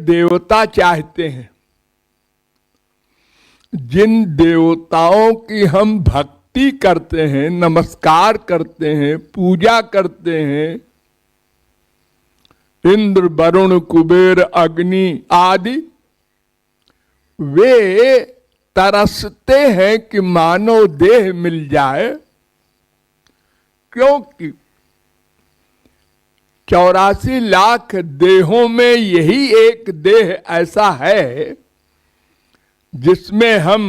देवता चाहते हैं, जिन देवताओं की हम भक्ति करते हैं, नमस्कार करते हैं, पूजा करते हैं, इंद्र, वरुण, कुबेर, अग्नि आदि, वे तरसते हैं कि मानव देह मिल जाए, क्योंकि 84 लाख देहों में यही एक देह ऐसा है जिसमें हम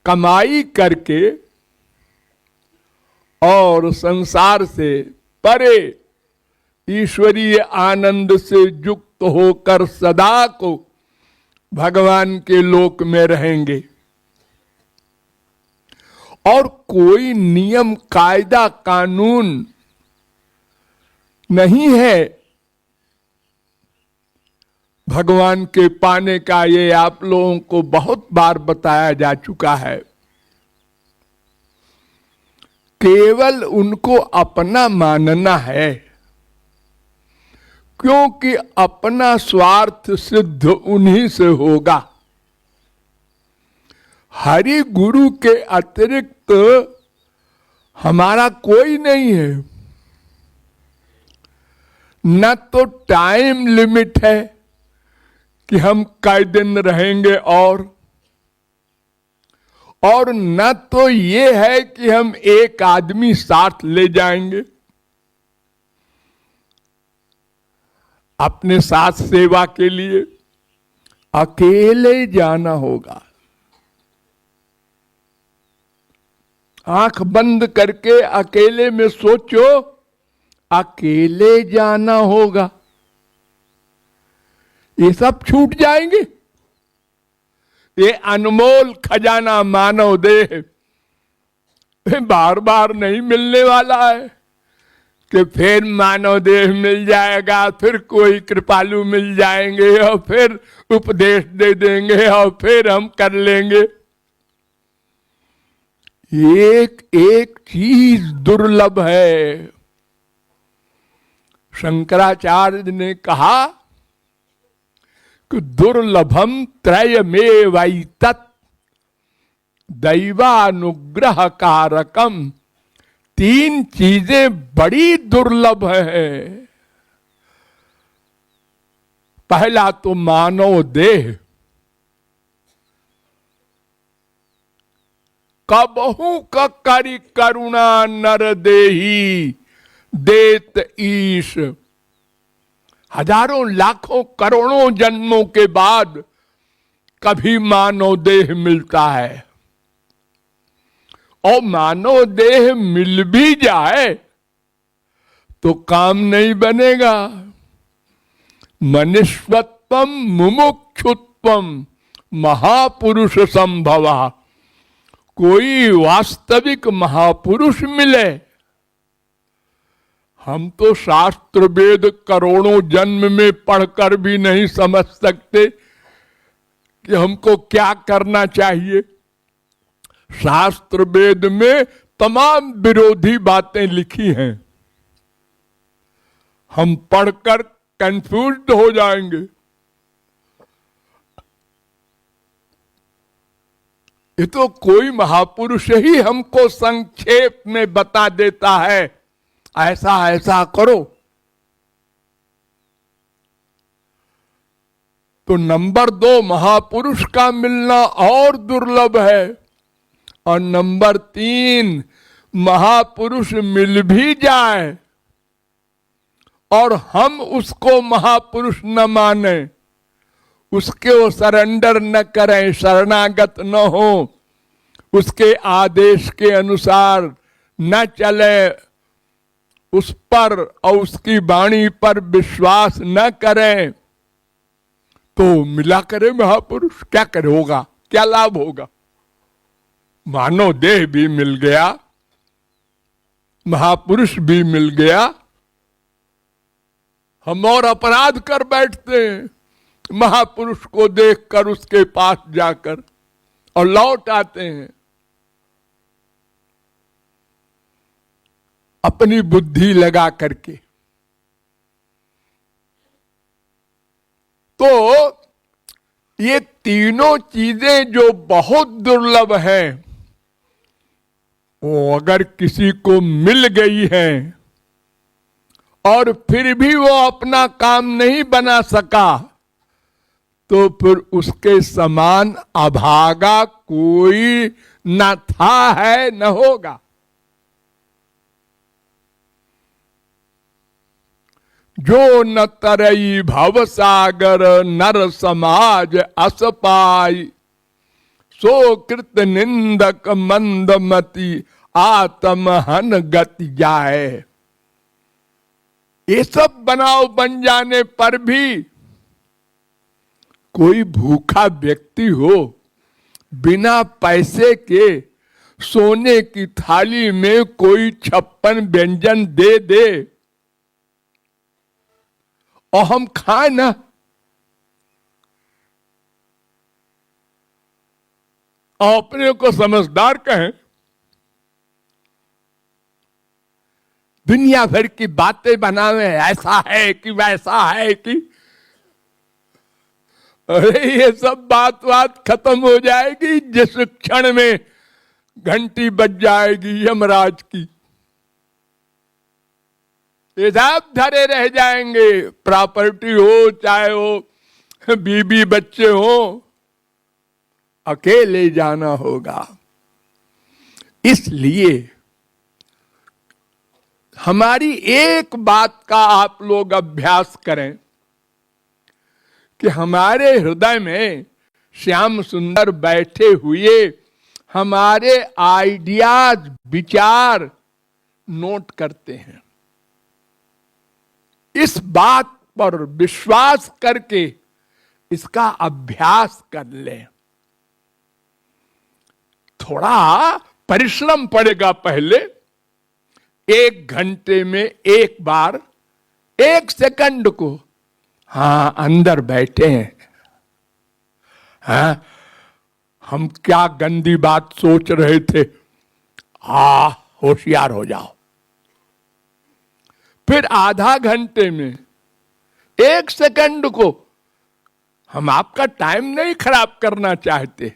कमाई करके और संसार से परे ईश्वरीय आनंद से युक्त होकर सदा को भगवान के लोक में रहेंगे। और कोई नियम, कायदा, कानून नहीं है भगवान के पाने का। ये आप लोगों को बहुत बार बताया जा चुका है। केवल उनको अपना मानना है, क्योंकि अपना स्वार्थ सिद्ध उन्हीं से होगा। हरि गुरु के अतिरिक्त हमारा कोई नहीं है। न तो टाइम लिमिट है कि हम कई दिन रहेंगे, और न तो ये है कि हम एक आदमी साथ ले जाएंगे। अपने साथ सेवा के लिए अकेले जाना होगा। आंख बंद करके अकेले में सोचो, अकेले जाना होगा। ये सब छूट जाएंगे। ये अनमोल खजाना मानव देह बार बार नहीं मिलने वाला है कि फिर मानव देह मिल जाएगा, फिर कोई कृपालु मिल जाएंगे और फिर उपदेश दे देंगे और फिर हम कर लेंगे। एक एक चीज दुर्लभ है। शंकराचार्य ने कहा कि दुर्लभम त्रयमेवैतत् दैवानुग्रह कारकम। 3 चीजें बड़ी दुर्लभ है। पहला तो मानव देह। कबहू का करी करुणा नर देही देत ईश। हजारों लाखों करोड़ों जन्मों के बाद कभी मानव देह मिलता है। और मानव देह मिल भी जाए तो काम नहीं बनेगा। मनुष्यत्वम मुमुक्षुत्वम महापुरुष संभवा। कोई वास्तविक महापुरुष मिले। हम तो शास्त्र वेद करोड़ों जन्म में पढ़कर भी नहीं समझ सकते कि हमको क्या करना चाहिए। शास्त्र वेद में तमाम विरोधी बातें लिखी हैं। हम पढ़कर कंफ्यूज्ड हो जाएंगे। ये तो कोई महापुरुष ही हमको संक्षेप में बता देता है, ऐसा ऐसा करो। तो नंबर 2 महापुरुष का मिलना और दुर्लभ है। और नंबर 3 महापुरुष मिल भी जाए और हम उसको महापुरुष न माने, उसके वो सरेंडर न करें, शरणागत न हो, उसके आदेश के अनुसार न चले, उस पर और उसकी वाणी पर विश्वास न करें, तो मिला करे महापुरुष, क्या करे होगा, क्या लाभ होगा। मानव देह भी मिल गया, महापुरुष भी मिल गया, हम और अपराध कर बैठते हैं महापुरुष को देखकर, उसके पास जाकर, और लौट आते हैं अपनी बुद्धि लगा करके। तो ये तीनों चीजें जो बहुत दुर्लभ हैं, वो अगर किसी को मिल गई है और फिर भी वो अपना काम नहीं बना सका, तो फिर उसके समान अभागा कोई न था, है, न होगा। जो न तरई भव सागर नर समाज अस पाई, सो कृत निंदक मंदमति आत्महन गति जाए। ये सब बनाव बन जाने पर भी कोई भूखा व्यक्ति हो, बिना पैसे के सोने की थाली में कोई 56 व्यंजन दे दे और हम खाए ना, और अपने को समझदार कहें, दुनिया भर की बातें बनावे, ऐसा है कि वैसा है कि, अरे ये सब बात खत्म हो जाएगी जिस क्षण में घंटी बज जाएगी यमराज की। ये सब धरे रह जाएंगे, प्रॉपर्टी हो चाहे हो बीबी बच्चे हो, अकेले जाना होगा। इसलिए हमारी एक बात का आप लोग अभ्यास करें कि हमारे हृदय में श्याम सुंदर बैठे हुए हमारे आइडियाज, विचार नोट करते हैं। इस बात पर विश्वास करके इसका अभ्यास कर लें। थोड़ा परिश्रम पड़ेगा पहले, 1 घंटे में एक बार 1 सेकंड को, हाँ अंदर बैठे हैं, हाँ हम क्या गंदी बात सोच रहे थे, हाँ होशियार हो जाओ। फिर आधा घंटे में 1 सेकंड को, हम आपका टाइम नहीं खराब करना चाहते।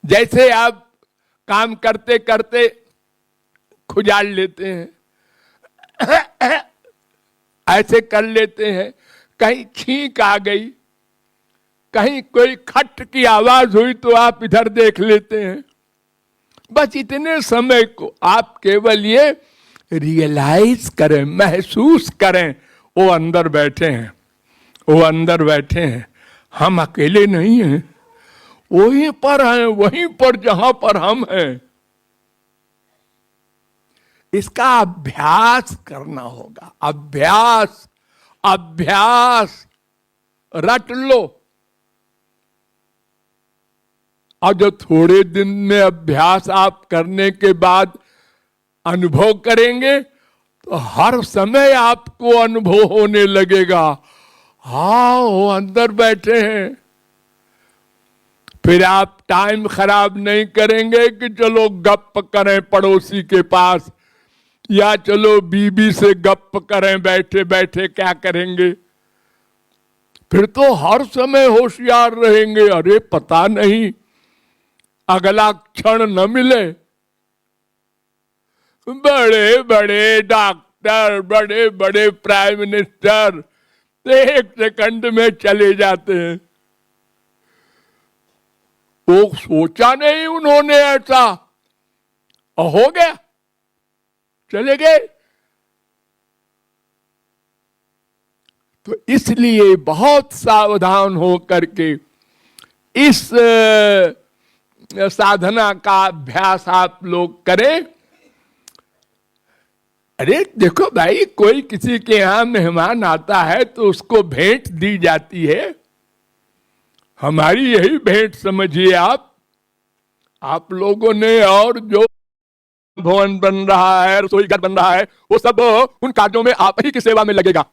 जैसे आप काम करते करते खुजाल लेते हैं, ऐसे कर लेते हैं, कहीं छींक आ गई, कहीं कोई खट की आवाज हुई तो आप इधर देख लेते हैं। बस इतने समय को आप केवल ये रियलाइज करें, महसूस करें, वो अंदर बैठे हैं, वो अंदर बैठे हैं, हम अकेले नहीं हैं, वहीं पर हैं, वहीं पर जहां पर हम हैं। इसका अभ्यास करना होगा, अभ्यास अभ्यास, रट लो। और जो थोड़े दिन में अभ्यास आप करने के बाद अनुभव करेंगे तो हर समय आपको अनुभव होने लगेगा, हाँ वो अंदर बैठे हैं। फिर आप टाइम खराब नहीं करेंगे कि चलो गप करें पड़ोसी के पास, या चलो बीबी से गप करें बैठे बैठे, क्या करेंगे। फिर तो हर समय होशियार रहेंगे, अरे पता नहीं अगला क्षण न मिले। बड़े बड़े डॉक्टर, बड़े बड़े प्राइम मिनिस्टर 1 सेकंड में चले जाते हैं। वो सोचा नहीं उन्होंने ऐसा, और हो गया, चले गए। तो इसलिए बहुत सावधान हो करके इस साधना का अभ्यास आप लोग करें। अरे देखो भाई, कोई किसी के यहां मेहमान आता है तो उसको भेंट दी जाती है, हमारी यही भेंट समझिए आप लोगों ने। और जो भवन बन रहा है, रसोई घर बन रहा है, वो सब उन कार्यों में आप ही की सेवा में लगेगा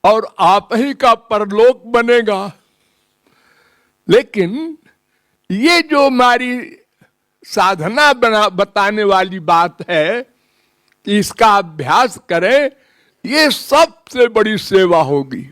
और आप ही का परलोक बनेगा। लेकिन ये जो हमारी साधना बताने वाली बात है कि इसका अभ्यास करें, ये सबसे बड़ी सेवा होगी।